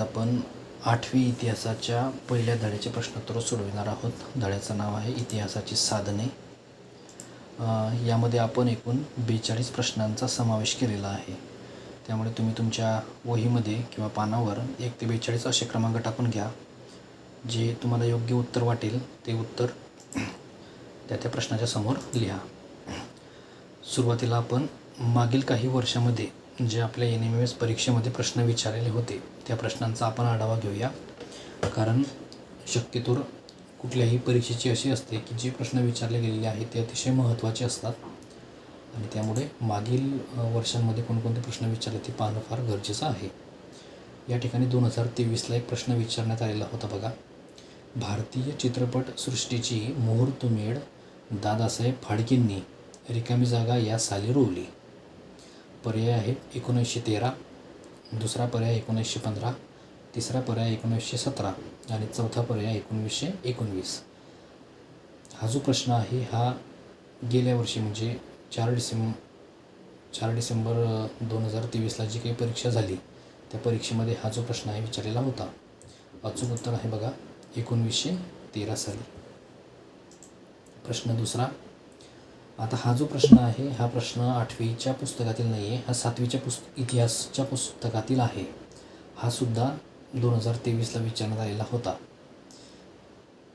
आपण 8वी इतिहासाच्या पहिल्या धड्याचे प्रश्नोत्तर सोडविणार आहोत. धड्याचं नाव आहे इतिहासाची साधने. यामध्ये आपण एकूण 42 प्रश्नांचा समावेश केलेला आहे. त्यामुळे तुम्ही तुमच्या वहीमध्ये किंवा पानावर 1 ते 42 असे क्रमांक टाकून घ्या. जे तुम्हाला योग्य उत्तर वाटेल ते उत्तर त्या प्रश्नाच्या समोर लिहा. सुरुवातीला आपण मागील काही वर्षामध्ये जे आपल्या NMMS परीक्षेमध्ये प्रश्न विचारलेले होते त्या प्रश्नांचा आपण आढावा घेऊया. कारण शक्यतो कुठल्याही परीक्षेची अशी असते की जे प्रश्न विचारले गेलेले आहेत ते अतिशय महत्त्वाचे असतात आणि त्यामुळे मागील वर्षांमध्ये कोणकोणते प्रश्न विचारले ते पाहणं फार गरजेचं आहे. या ठिकाणी 2023ला एक प्रश्न विचारण्यात आलेला होता बघा. भारतीय चित्रपटसृष्टीची मुहूर्तमेढ दादासाहेब फाळकेंनी रिकामी जागा या साली रोवली. पर्याय आहे 1913, दुसरा पर्याय 1915, तिसरा पर्याय 1917 आणि चौथा पर्याय 1919. हा जो प्रश्न आहे हा गेल्या वर्षी म्हणजे 4 डिसेंबर 2023ला जी काही परीक्षा झाली त्या परीक्षेमध्ये हा जो प्रश्न आहे विचारलेला होता. अचूक उत्तर आहे बघा 1913 साली. प्रश्न दुसरा. आता हा जो प्रश्न आहे हा प्रश्न 8वीच्या पुस्तकातील नाही आहे, हा 7वीच्या इतिहासच्या पुस्तकातील आहे. हा सुद्धा 2023ला विचारण्यात आलेला होता.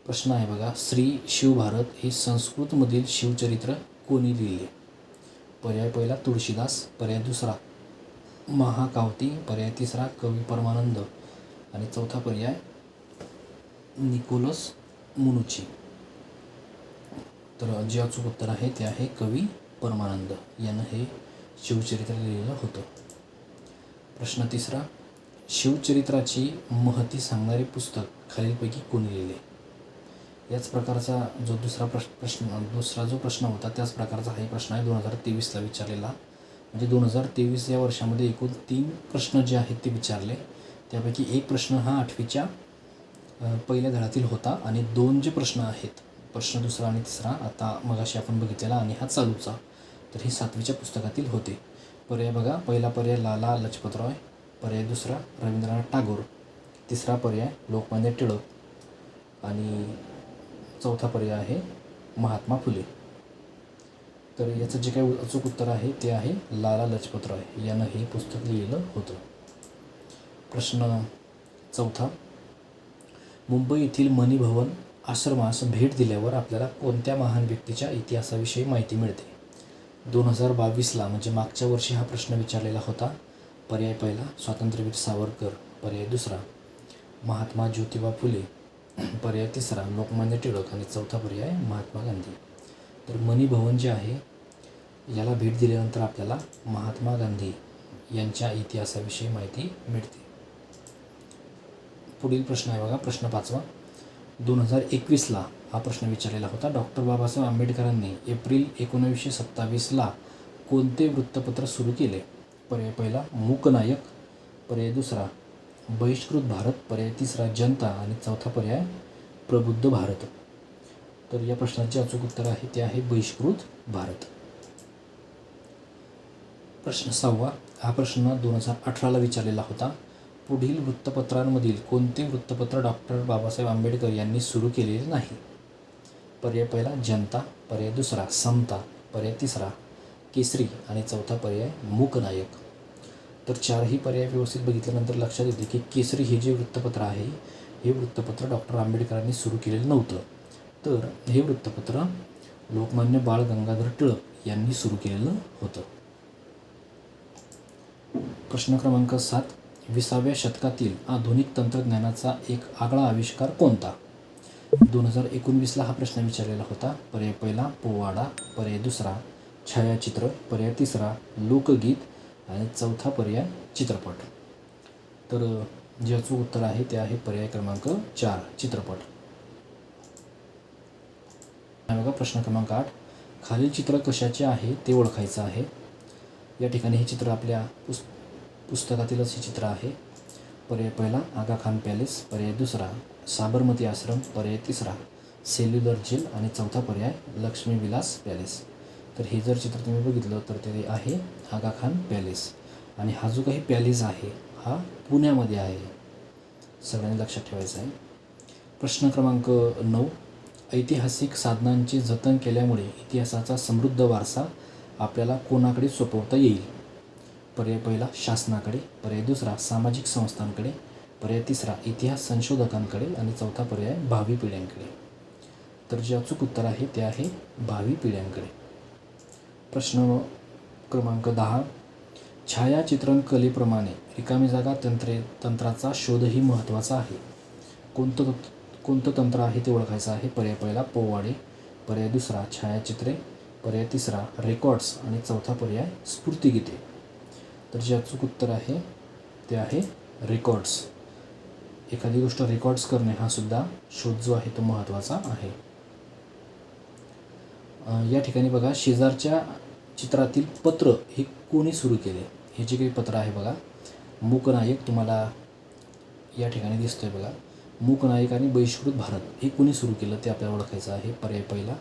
प्रश्न आहे बघा. श्री शिवभारत हे संस्कृतमधील शिवचरित्र कोणी लिहिले? पर्याय पहिला तुळशीदास, पर्याय दुसरा महाकावती, पर्याय तिसरा कवी परमानंद आणि चौथा पर्याय निकोलस मुनुची. तर जे अचूक उत्तर आहे ते आहे कवी परमानंद यानं हे शिवचरित्र लिहिलेलं होतं. प्रश्न तिसरा. शिवचरित्राची महती सांगणारे पुस्तक खालीलपैकी कोणी लिहिले? याच प्रकारचा जो दुसरा जो प्रश्न होता त्याच प्रकारचा हा प्रश्न आहे 2023ला विचारलेला. म्हणजे 2023 या वर्षामध्ये एकूण 3 प्रश्न जे आहेत ते विचारले. त्यापैकी एक प्रश्न हा 8वीच्या पहिल्या धड्यातील होता आणि 2 जे प्रश्न आहेत प्रश्न दुसरा आणि तिसरा आता मगाशी आपण बघितलेला आणि हा चालूचा तर हे 7वीच्या पुस्तकातील होते. पर्याय बघा. पहिला पर्याय लाला लजपतराय, पर्याय दुसरा रवींद्रनाथ टागोर, तिसरा पर्याय लोकमान्य टिळक आणि चौथा पर्याय आहे महात्मा फुले. तर याचं जे काही अचूक उत्तर आहे ते आहे लाला लजपतराय यानं हे पुस्तक लिहिलेलं होतं. प्रश्न चौथा. मुंबई येथील मनी भवन आश्रमास भेट दिल्यावर आपल्याला कोणत्या महान व्यक्तीच्या इतिहासाविषयी माहिती मिळते? 2022ला म्हणजे मागच्या वर्षी हा प्रश्न विचारलेला होता. पर्याय पहिला स्वातंत्र्यवीर सावरकर, पर्याय दुसरा महात्मा ज्योतिबा फुले, पर्याय तिसरा लोकमान्य टिळक आणि चौथा पर्याय महात्मा गांधी. तर मनी भवन जे आहे याला भेट दिल्यानंतर आपल्याला महात्मा गांधी यांच्या इतिहासाविषयी माहिती मिळते. पुढील प्रश्न आहे बघा. प्रश्न 5वा. 2021ला हा प्रश्न विचारलेला होता. डॉक्टर बाबासाहेब आंबेडकरांनी एप्रिल 1927ला कोणते वृत्तपत्र सुरू केले? पर्याय पहिला मूकनायक, पर्याय दुसरा बहिष्कृत भारत, पर्याय तिसरा जनता आणि चौथा पर्याय प्रबुद्ध भारत. तर या प्रश्नाचे अचूक उत्तर आहे ते आहे बहिष्कृत भारत. प्रश्न 6वा. हा प्रश्न 2018ला विचारलेला होता. पुढील वृत्तपत्रांमधील कोणते वृत्तपत्र डॉक्टर बाबासाहेब आंबेडकर यांनी सुरू केलेले नाही? पर्याय पहिला जनता, पर्याय दुसरा समता, पर्याय तिसरा केसरी आणि चौथा पर्याय मूकनायक. तर 4ही पर्याय व्यवस्थित बघितल्यानंतर लक्षात येते की केसरी हे जे वृत्तपत्र आहे हे वृत्तपत्र डॉक्टर आंबेडकरांनी सुरू केलेलं नव्हतं. तर हे वृत्तपत्र लोकमान्य बाळ गंगाधर टिळक यांनी सुरू केलेलं होतं. प्रश्न क्रमांक 7. 20व्या शतकातील आधुनिक तंत्रज्ञानाचा एक आगळा आविष्कार कोणता? 2019ला हा प्रश्न विचारलेला होता. पर्याय पहिला पोवाडा, पर्याय दुसरा छायाचित्र, पर्याय तिसरा लोकगीत आणि चौथा पर्याय चित्रपट. तर जे अचूक उत्तर आहे ते आहे पर्याय क्रमांक 4 चित्रपट. बघा. प्रश्न क्रमांक 8. खालील चित्र कशाचे आहे ते ओळखायचं आहे. या ठिकाणी हे चित्र आपल्या पुस्तकातीलच हे चित्र आहे. पर्याय पहिला आगा खान पॅलेस, पर्याय दुसरा साबरमती आश्रम, पर्याय तिसरा सेल्युलर जेल आणि चौथा पर्याय लक्ष्मी विलास पॅलेस. तर हे जर चित्र तुम्ही बघितलं तर ते आहे आगा खान पॅलेस आणि हा जो काही पॅलेस आहे हा पुण्यामध्ये आहे. सगळ्यांनी लक्षात ठेवायचं आहे. प्रश्न क्रमांक 9. ऐतिहासिक साधनांचे जतन केल्यामुळे इतिहासाचा समृद्ध वारसा आपल्याला कोणाकडे सोपवता येईल? पर्याय पहिला शासनाकडे, पर्याय दुसरा सामाजिक संस्थांकडे, पर्याय तिसरा इतिहास संशोधकांकडे आणि चौथा पर्याय भावी पिढ्यांकडे. तर जे अचूक उत्तर आहे ते आहे भावी पिढ्यांकडे. प्रश्न क्रमांक 10. छायाचित्रण कलेप्रमाणे रिकामी जागा तंत्राचा शोधही महत्त्वाचा आहे. कोणतं तंत्र आहे ते ओळखायचं आहे. पर्याय पहिला पोवाडे, पर्याय दुसरा छायाचित्रे, पर्याय तिसरा रेकॉर्ड्स आणि चौथा पर्याय स्फूर्तिगीते. तर जे अचूक उत्तर आहे ते आहे रेकॉर्ड्स. एखादी गोष्ट रेकॉर्ड्स करणे हा सुद्धा शोध जो आहे तो महत्त्वाचा आहे. या ठिकाणी बघा, शेजारच्या चित्रातील पत्र हे कोणी सुरू केले? हे जे काही पत्र आहे बघा, मूकनायक तुम्हाला या ठिकाणी दिसतोय बघा. मूकनायक आणि बहिष्कृत भारत हे कोणी सुरू केलं ते आपल्याला ओळखायचं आहे. पर्याय पहिला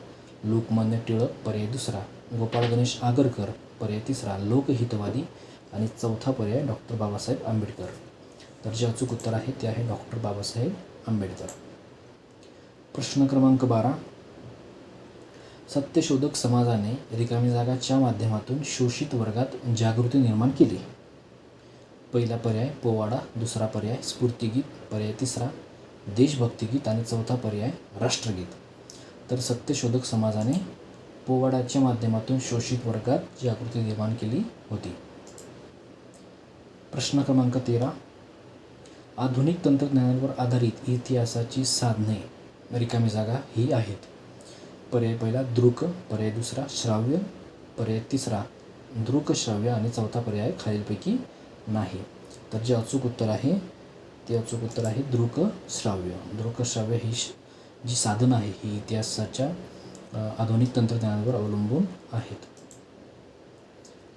लोकमान्य टिळक, पर्याय दुसरा गोपाळ गणेश आगरकर, पर्याय तिसरा लोकहितवादी आणि चौथा पर्याय डॉक्टर बाबासाहेब आंबेडकर. तर जे अचूक उत्तर आहे ते आहे डॉक्टर बाबासाहेब आंबेडकर. प्रश्न क्रमांक 12. सत्यशोधक समाजाने रिकामी जागाच्या माध्यमातून शोषित वर्गात जागृती निर्माण केली. पहिला पर्याय पोवाडा, दुसरा पर्याय स्फूर्तिगीत, पर्याय तिसरा देशभक्तिगीत आणि चौथा पर्याय राष्ट्रगीत. तर सत्यशोधक समाजाने पोवाडाच्या माध्यमातून शोषित वर्गात जागृती निर्माण केली होती. प्रश्न क्रमांक 13. आधुनिक तंत्रज्ञानावर आधारित इतिहासाची साधने रिकामी जागा ही आहेत. पर्याय पहिला दृक, पर्याय दुसरा श्राव्य, पर्याय तिसरा दृकश्राव्य आणि चौथा पर्याय खालीलपैकी नाही. तर जे अचूक उत्तर आहे ते अचूक उत्तर आहे दृकश्राव्य. दृकश्राव्य ही जी साधनं आहे ही इतिहासाच्या आधुनिक तंत्रज्ञानावर अवलंबून आहेत.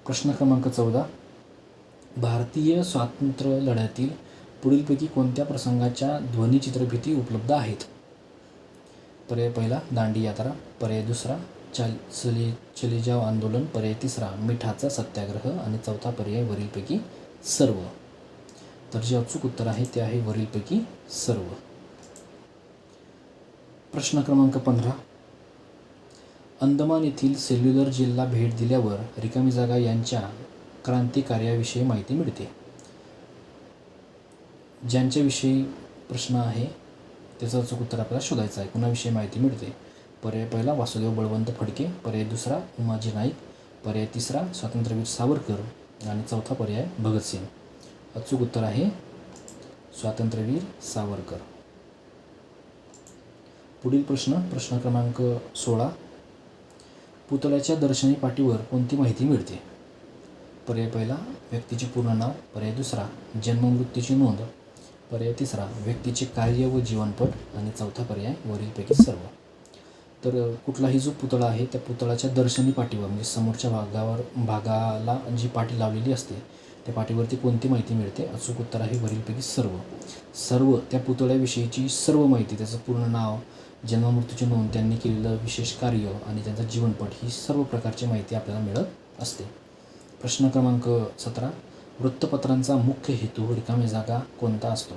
प्रश्न क्रमांक 14. भारतीय स्वातंत्र्य लढ्यातील पुढीलपैकी कोणत्या प्रसंगाच्या ध्वनिचित्रफिती उपलब्ध आहेत? पर्याय पहिला दांडी यात्रा, पर्याय दुसरा चले जाव आंदोलन, पर्याय तिसरा मिठाचा सत्याग्रह आणि चौथा पर्याय वरीलपैकी सर्व. तर जे अचूक उत्तर आहे ते आहे वरीलपैकी सर्व. प्रश्न क्रमांक 15. अंदमान येथील सेल्युलर जेलला भेट दिल्यावर रिकामी जागा यांच्या क्रांतिकार्याविषयी माहिती मिळते. ज्यांच्याविषयी प्रश्न आहे त्याचं अचूक उत्तर आपल्याला शोधायचं आहे. कुणाविषयी माहिती मिळते? पर्याय पहिला वासुदेव बळवंत फडके, पर्याय दुसरा उमाजी नाईक, पर्याय तिसरा स्वातंत्र्यवीर सावरकर आणि चौथा पर्याय भगतसिंग. अचूक उत्तर आहे स्वातंत्र्यवीर सावरकर. पुढील प्रश्न क्रमांक 16. पुतळ्याच्या दर्शनी पाटीवर कोणती माहिती मिळते? पर्याय पहिला व्यक्तीचे पूर्ण नाव, पर्याय दुसरा जन्ममृत्यूची नोंद, पर्याय तिसरा व्यक्तीचे कार्य व जीवनपट आणि चौथा पर्याय वरीलपैकी सर्व. तर कुठलाही जो पुतळा आहे त्या पुतळ्याच्या दर्शनी पाटीवर म्हणजे समोरच्या भागाला जी पाटी लावलेली असते त्या पाटीवरती कोणती माहिती मिळते? अचूक उत्तर आहे वरीलपैकी सर्व त्या पुतळ्याविषयीची सर्व माहिती, त्याचं पूर्ण नाव, जन्ममृत्यूची नोंद, त्यांनी केलेलं विशेष कार्य आणि त्यांचा जीवनपट ही सर्व प्रकारची माहिती आपल्याला मिळत असते. प्रश्न क्रमांक 17. वृत्तपत्रांचा मुख्य हेतू रिकामी जागा कोणता असतो?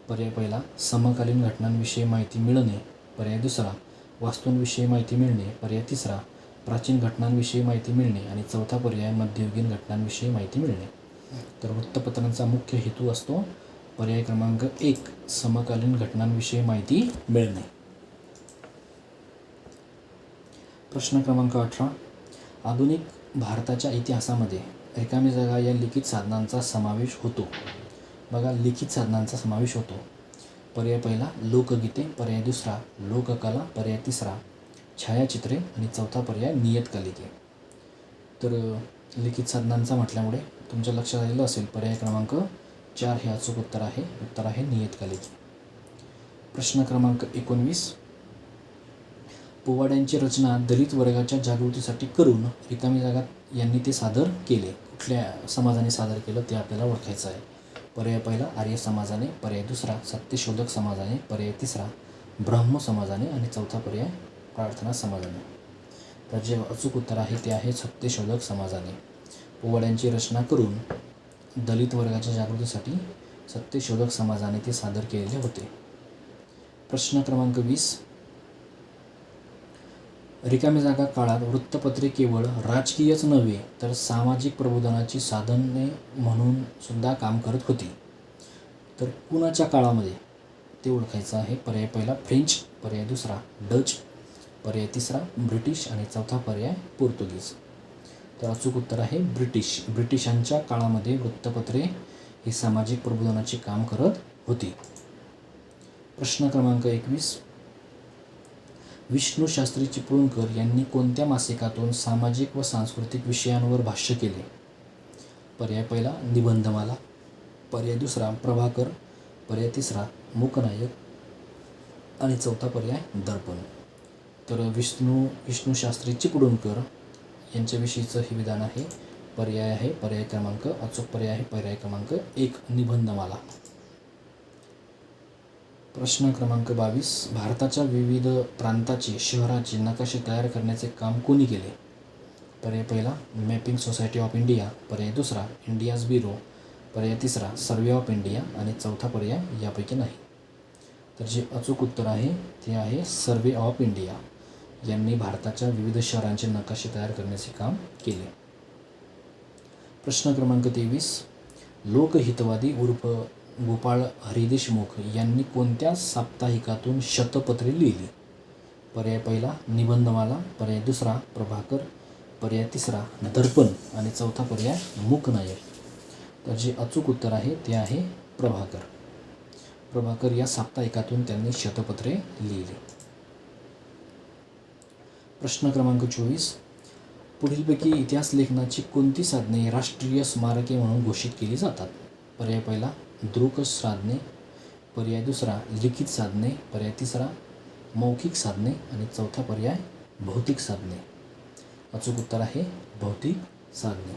पर्याय पहिला समकालीन घटनांविषयी माहिती मिळणे, पर्याय दुसरा वास्तूंविषयी माहिती मिळणे, पर्याय तिसरा प्राचीन घटनांविषयी माहिती मिळणे आणि चौथा पर्याय मध्ययुगीन घटनांविषयी माहिती मिळणे. तर वृत्तपत्रांचा मुख्य हेतू असतो पर्याय क्रमांक 1 समकालीन घटनांविषयी माहिती मिळणे. प्रश्न क्रमांक 18. आधुनिक भारताच्या इतिहासामध्ये रिकामी जागा या लिखित साधनांचा समावेश होतो. बघा, लिखित साधनांचा समावेश होतो. पर्याय पहिला लोकगीते, पर्याय दुसरा लोककला, पर्याय तिसरा छायाचित्रे आणि चौथा पर्याय नियतकालिके. तर लिखित साधनांचा म्हटल्यामुळे तुमच्या लक्षात आलेलं असेल पर्याय क्रमांक 4 हे अचूक उत्तर आहे. उत्तर आहे नियतकालिके. प्रश्न क्रमांक 19. पोवाड्यांची रचना दलित वर्गाच्या जागृतीसाठी करून रिकामी जागा यांनी ते सादर केले. कुठल्या समाजाने सादर केलं ते आपल्याला ओळखायचं आहे. पर्याय पहिला आर्य समाजाने, पर्याय दुसरा सत्यशोधक समाजाने, पर्याय तिसरा ब्राह्मो समाजाने आणि चौथा पर्याय प्रार्थना समाजाने. तर जे अचूक उत्तर आहे ते आहे सत्यशोधक समाजाने. पोवाड्यांची रचना करून दलित वर्गाच्या जागृतीसाठी सत्यशोधक समाजाने ते सादर केलेले होते. प्रश्न क्रमांक 20. रिकामी जागा काळात वृत्तपत्रे केवळ राजकीयच नव्हे तर सामाजिक प्रबोधनाची साधने म्हणून सुद्धा काम करत होती. तर कुणाच्या काळामध्ये ते ओळखायचं आहे. पर्याय पहिला फ्रेंच, पर्याय दुसरा डच, पर्याय तिसरा ब्रिटिश आणि चौथा पर्याय पोर्तुगीज. तर अचूक उत्तर आहे ब्रिटिश. ब्रिटिशांच्या काळामध्ये वृत्तपत्रे ही सामाजिक प्रबोधनाचे काम करत होती. प्रश्न क्रमांक 21. विष्णू शास्त्री चिपळूणकर यांनी कोणत्या मासिकातून सामाजिक व सांस्कृतिक विषयांवर भाष्य केले? पर्याय पहिला निबंधमाला, पर्याय दुसरा प्रभाकर, पर्याय तिसरा मूकनायक आणि चौथा पर्याय दर्पण. तर विष्णू शास्त्री चिपळूणकर यांच्याविषयीचं हे विधान आहे. पर्याय आहे अचूक पर्याय आहे पर्याय क्रमांक 1 निबंधमाला. प्रश्न क्रमांक 22. भारताच्या विविध प्रांताचे शहराचे नकाशे तयार करण्याचे काम कोणी केले? पर्याय पहिला मॅपिंग सोसायटी ऑफ इंडिया, पर्याय दुसरा इंडियाज ब्युरो, पर्याय तिसरा सर्वे ऑफ इंडिया आणि चौथा पर्याय यापैकी नाही. तर जे अचूक उत्तर आहे ते आहे सर्वे ऑफ इंडिया यांनी भारताच्या विविध शहरांचे नकाशे तयार करण्याचे काम केले. प्रश्न क्रमांक 23. लोकहितवादी उर्फ गोपाळ हरी देशमुख यांनी कोणत्या साप्ताहिकातून शतपत्रे लिहिली? पर्याय पहिला निबंधमाला, पर्याय दुसरा प्रभाकर, पर्याय तिसरा दर्पण आणि चौथा पर्याय मूकनायक. तर जे अचूक उत्तर आहे ते आहे प्रभाकर. प्रभाकर या साप्ताहिकातून त्यांनी शतपत्रे लिहिली. प्रश्न क्रमांक 24. पुढीलपैकी इतिहास लेखनाची कोणती साधने राष्ट्रीय स्मारके म्हणून घोषित केली जातात? पर्याय पहिला दृक साधने, पर्याय दुसरा लिखित साधने, पर्याय तिसरा मौखिक साधने आणि चौथा पर्याय भौतिक साधने. अचूक उत्तर आहे भौतिक साधने.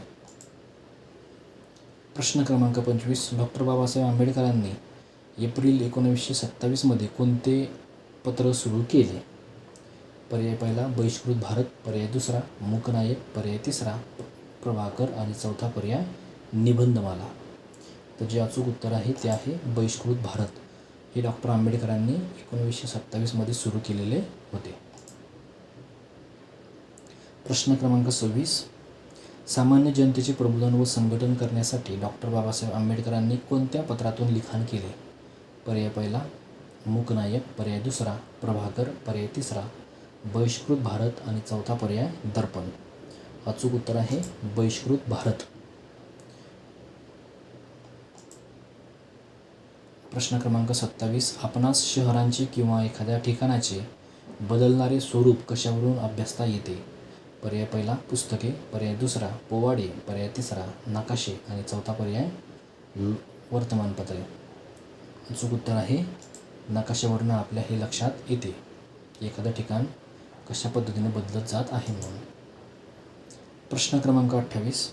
प्रश्न क्रमांक 25. डॉक्टर बाबासाहेब आंबेडकरांनी एप्रिल 1927 मध्ये कोणते पत्र सुरू केले? पर्याय पहिला बहिष्कृत भारत, पर्याय दुसरा मूकनायक, पर्याय तिसरा प्रभाकर आणि चौथा पर्याय निबंधमाला. तर जे अचूक उत्तर आहे ते आहे बहिष्कृत भारत. हे डॉक्टर आंबेडकरांनी 1927 मध्ये सुरू केलेले होते. प्रश्न क्रमांक 26. सामान्य जनतेचे प्रबोधन व संघटन करण्यासाठी डॉक्टर बाबासाहेब आंबेडकरांनी कोणत्या पत्रातून लिखाण केले? पर्याय पहिला मूकनायक, पर्याय दुसरा प्रभाकर, पर्याय तिसरा बहिष्कृत भारत आणि चौथा पर्याय दर्पण. अचूक उत्तर आहे बहिष्कृत भारत. प्रश्न क्रमांक 27. आपणास शहरांचे किंवा एखाद्या ठिकाणाचे बदलणारे स्वरूप कशावरून अभ्यासता येते? पर्याय पहिला पुस्तके, पर्याय दुसरा पोवाडे, पर्याय तिसरा नकाशे आणि चौथा पर्याय वर्तमानपत्रे. अचूक उत्तर आहे नकाशावरून आपल्या हे लक्षात येते एखादं ठिकाण कशा पद्धतीने बदलत जात आहे म्हणून. प्रश्न क्रमांक 28.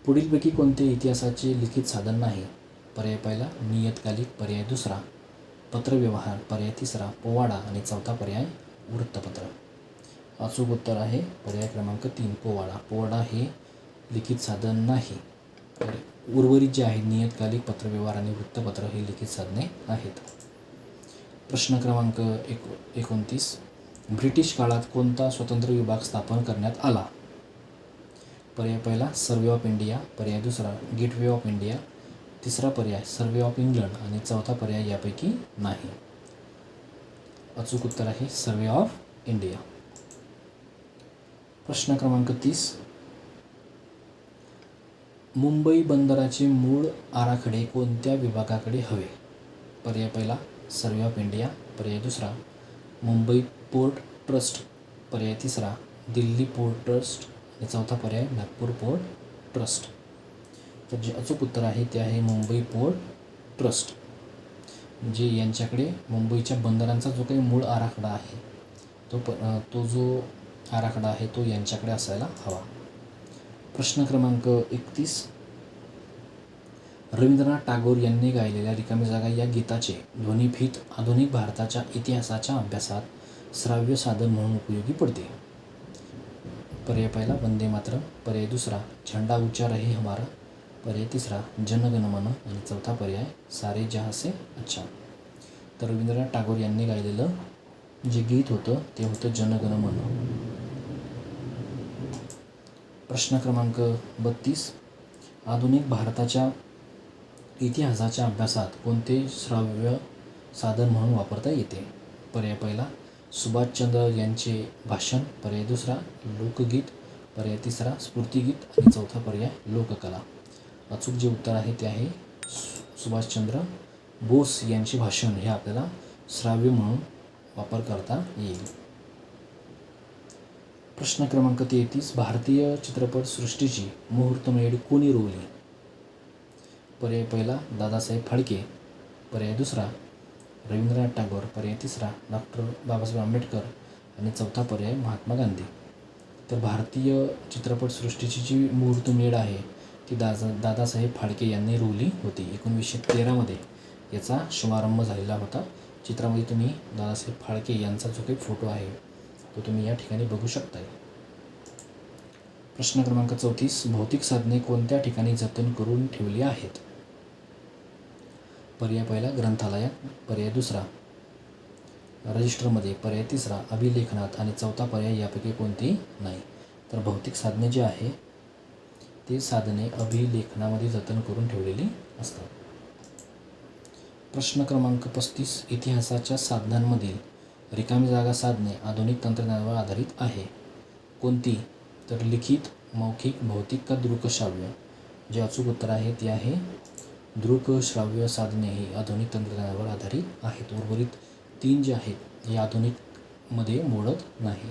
पुढीलपैकी कोणते इतिहासाचे लिखित साधन नाही? पर्याय पहिला नियतकालिक, पर्याय दुसरा पत्रव्यवहार, पर्याय तिसरा पोवाडा आणि चौथा पर्याय वृत्तपत्र. अचूक उत्तर आहे पर्याय क्रमांक 3 पोवाडा. पोवाडा हे लिखित साधन नाही. तर उर्वरित जे आहे नियतकालिक, पत्रव्यवहार आणि वृत्तपत्र हे लिखित साधने आहेत. प्रश्न क्रमांक 29. ब्रिटिश काळात कोणता स्वतंत्र विभाग स्थापन करण्यात आला? पर्याय पहिला सर्वे ऑफ इंडिया, पर्याय दुसरा गेटवे ऑफ इंडिया, तिसरा पर्याय सर्वे ऑफ इंग्लंड आणि चौथा पर्याय यापैकी नाही. अचूक उत्तर आहे सर्वे ऑफ इंडिया. प्रश्न क्रमांक 30. मुंबई बंदराचे मूळ आराखडे कोणत्या विभागाकडे हवे? पर्याय पहिला सर्वे ऑफ इंडिया, पर्याय दुसरा मुंबई पोर्ट ट्रस्ट, पर्याय तिसरा दिल्ली पोर्ट ट्रस्ट आणि चौथा पर्याय नागपूर पोर्ट ट्रस्ट. तर जे अचूक उत्तर आहे ते आहे मुंबई पोर्ट ट्रस्ट. म्हणजे यांच्याकडे मुंबईच्या बंदरांचा जो काही मूळ आराखडा आहे तो जो आराखडा आहे तो यांच्याकडे असायला हवा. प्रश्न क्रमांक 31. रवींद्रनाथ टागोर यांनी गायलेल्या रिकामी जागा या गीताचे ध्वनिफीत आधुनिक भारताच्या इतिहासाच्या अभ्यासात श्राव्य साधन म्हणून उपयोगी पडते. पर्याय पहिला वंदे मातरम, पर्याय दुसरा झंडा ऊंचा रहे हमारा, पर्याय तिसरा जनगणमन आणि चौथा पर्याय सारे जहाँ से अच्छा. तर रवींद्रनाथ टागोर यांनी गायलेलं जे गीत होतं ते होतं जनगणमन. प्रश्न क्रमांक 32. आधुनिक भारताच्या इतिहासाच्या अभ्यासात कोणते श्राव्य साधन म्हणून वापरता येते? पर्याय पहिला सुभाषचंद्र यांचे भाषण, पर्याय दुसरा लोकगीत, पर्याय तिसरा स्फूर्तिगीत आणि चौथा पर्याय लोककला. अचूक जे उत्तर आहे ते आहे सुभाषचंद्र बोस यांचे भाषण हे आपल्याला श्राव्य म्हणून वापर करता येईल. प्रश्न क्रमांक 33. भारतीय चित्रपटसृष्टीची मुहूर्तमेढ कोणी रोवली? पर्याय पहिला दादासाहेब फाळके, पर्याय दुसरा रवींद्रनाथ टागोर, पर्याय तिसरा डॉक्टर बाबासाहेब आंबेडकर आणि चौथा पर्याय महात्मा गांधी. तर भारतीय चित्रपटसृष्टीची जी मुहूर्तमेढ आहे ती दादासाहेब फाळके यांनी रोवली होती. 1913मध्ये याचा शुभारंभ झालेला होता. चित्रामध्ये तुम्ही दादासाहेब फाळके यांचा जो काही फोटो आहे तो तुम्ही या ठिकाणी बघू शकताय. प्रश्न क्रमांक 34. भौतिक साधने कोणत्या ठिकाणी जतन करून ठेवली आहेत? पर्याय पहिला ग्रंथालयात, पर्याय दुसरा रजिस्टरमध्ये, पर्याय तिसरा अभिलेखनात आणि चौथा पर्याय यापैकी कोणतेही नाही. तर भौतिक साधने जे आहे ते साधने अभिलेखनामध्ये जतन करून ठेवलेली असतात. प्रश्न क्रमांक 35. इतिहासाच्या साधनांमधील रिकामी जागा साधने आधुनिक तंत्रज्ञानावर आधारित आहे. कोणती? तर लिखित, मौखिक, भौतिक का दृकश्राव्य. जे अचूक उत्तर आहे ते आहे दृकश्राव्य साधने ही आधुनिक तंत्रज्ञानावर आधारित आहेत. उर्वरित 3 जे आहेत हे आधुनिकमध्ये मोडत नाही.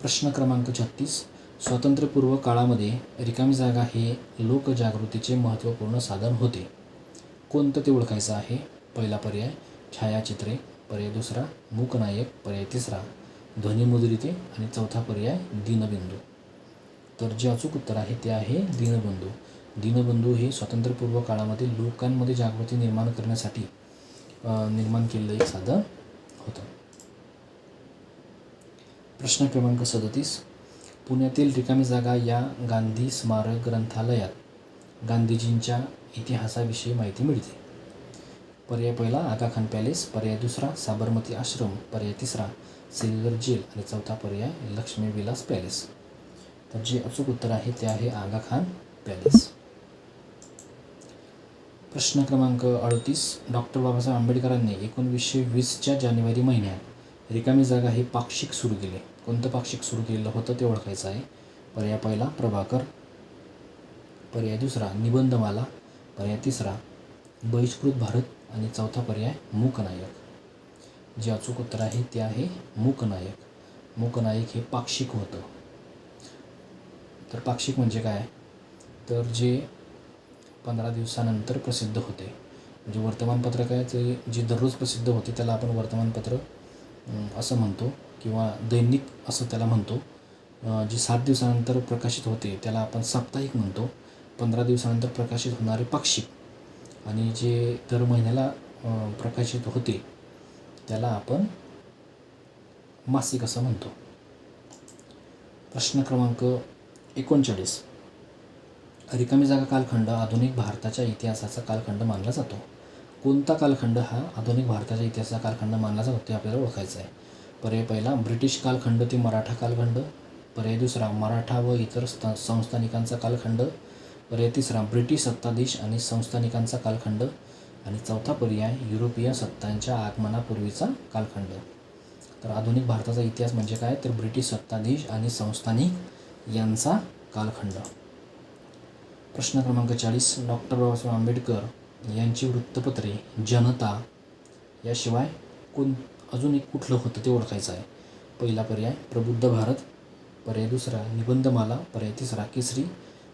प्रश्न क्रमांक 36. स्वातंत्र्यपूर्व काळामध्ये रिकामी जागा हे लोकजागृतीचे महत्त्वपूर्ण साधन होते. कोणतं ते ओळखायचं आहे? पहिला पर्याय छायाचित्रे, पर्याय दुसरा मूकनायक, पर्याय तिसरा ध्वनिमुद्रिते आणि चौथा पर्याय दीनबंधू. तर जे अचूक उत्तर आहे ते आहे दीनबंधू. दीनबंधू हे स्वातंत्र्यपूर्व काळामध्ये लोकांमध्ये जागृती निर्माण करण्यासाठी निर्माण केलेलं एक साधन होतं. प्रश्न क्रमांक 37. पुण्यातील रिकामी जागा या गांधी स्मारक ग्रंथालयात गांधीजींच्या इतिहासाविषयी माहिती मिळते. पर्याय पहिला आगा खान पॅलेस, पर्याय दुसरा साबरमती आश्रम, पर्याय तिसरा सिल्वर जेल आणि चौथा पर्याय लक्ष्मीविलास पॅलेस. तर जे अचूक उत्तर आहे ते आहे आगा खान पॅलेस. प्रश्न क्रमांक 38. डॉक्टर बाबासाहेब आंबेडकरांनी 1920च्या जानेवारी महिन्यात रिकामी जागा हे पाक्षिक सुरू केले. कोणतं पाक्षिक सुरू केलेलं होतं ते ओळखायचं आहे. पर्याय पहिला प्रभाकर, पर्याय दुसरा निबंधमाला, पर्याय तिसरा बहिष्कृत भारत आणि चौथा पर्याय मूकनायक. जे अचूक उत्तर आहे ते आहे मूकनायक. मूकनायक हे पाक्षिक होतं. तर पाक्षिक म्हणजे काय? तर जे 15 दिवसानंतर प्रसिद्ध होते. म्हणजे वर्तमानपत्र काय ते जे दररोज प्रसिद्ध होते त्याला आपण वर्तमानपत्र असं म्हणतो किंवा दैनिक असं त्याला म्हणतो. जे 7 दिवसानंतर प्रकाशित होते त्याला आपण साप्ताहिक म्हणतो. 15 दिवसानंतर प्रकाशित होणारे पाक्षिक आणि जे दर महिन्याला प्रकाशित होते त्याला आपण मासिक असं म्हणतो. प्रश्न क्रमांक 39. रिकामी जागा कालखंड आधुनिक भारताच्या इतिहासाचा कालखंड मानला जातो. कोणता कालखंड हा आधुनिक भारताच्या इतिहासाचा कालखंड मानला जातो ते आपल्याला ओळखायचं आहे. पर्याय पहिला ब्रिटिश कालखंड ते मराठा कालखंड, पर्याय दुसरा मराठा व इतर संस्थानिकांचा कालखंड, पर्याय तिसरा ब्रिटिश सत्ताधीश आणि संस्थानिकांचा कालखंड आणि चौथा पर्याय युरोपीय सत्तांच्या आगमनापूर्वीचा कालखंड. तर आधुनिक भारताचा इतिहास म्हणजे काय? तर ब्रिटिश सत्ताधीश आणि संस्थानिक यांचा कालखंड. प्रश्न क्रमांक 40. डॉक्टर बाबासाहेब आंबेडकर यांची वृत्तपत्रे जनता याशिवाय अजून एक कुठलं होतं ते ओळखायचं आहे. पहिला पर्याय प्रबुद्ध भारत, पर्याय दुसरा निबंधमाला, पर्याय तिसरा केसरी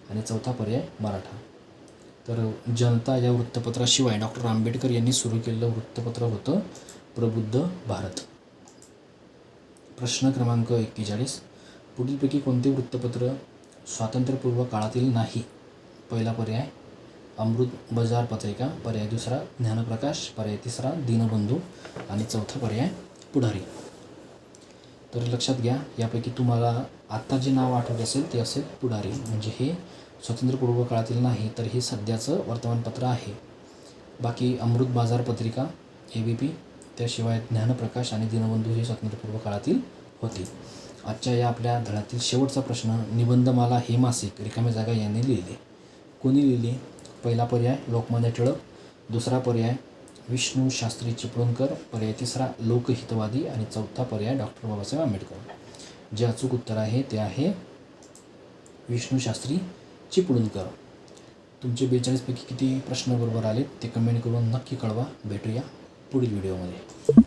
आणि चौथा पर्याय मराठा. तर जनता या वृत्तपत्राशिवाय डॉक्टर आंबेडकर यांनी सुरू केलेलं वृत्तपत्र होतं प्रबुद्ध भारत. प्रश्न क्रमांक 41. पुढीलपैकी कोणते वृत्तपत्र स्वातंत्र्यपूर्व काळातील नाही? पहिला पर्याय अमृत बाजार पत्रिका, पर्याय दुसरा ज्ञानप्रकाश, पर्याय तिसरा दीनबंधू आणि चौथा पर्याय पुढारी. तर लक्षात घ्या यापैकी तुम्हाला आत्ता जे नाव आठवत असेल ते असेल पुढारी. म्हणजे हे स्वातंत्र्यपूर्व काळातील नाही, तर हे सध्याचं वर्तमानपत्र आहे. बाकी अमृत बाजार पत्रिका ABP, त्याशिवाय ज्ञानप्रकाश आणि दिनबंधू हे स्वातंत्र्यपूर्व काळातील होती. आजच्या या आपल्या धड्यातील शेवटचा प्रश्न, निबंधमाला हे मासिक रिकाम्या जागा यांनी लिहिले. कोणी लिहिले? पहिला पर्याय लोकमान्य टिळक, दुसरा पर्याय विष्णू शास्त्री चिपळूणकर, पर्याय तिसरा लोकहितवादी आणि चौथा पर्याय डॉक्टर बाबासाहेब आंबेडकर. जे अचूक उत्तर आहे ते आहे विष्णू शास्त्री चिपळूणकर. तुमचे 42 पैकी किती प्रश्न बरोबर आले ते कमेंट करून नक्की कळवा. भेटूया पुढील व्हिडिओमध्ये.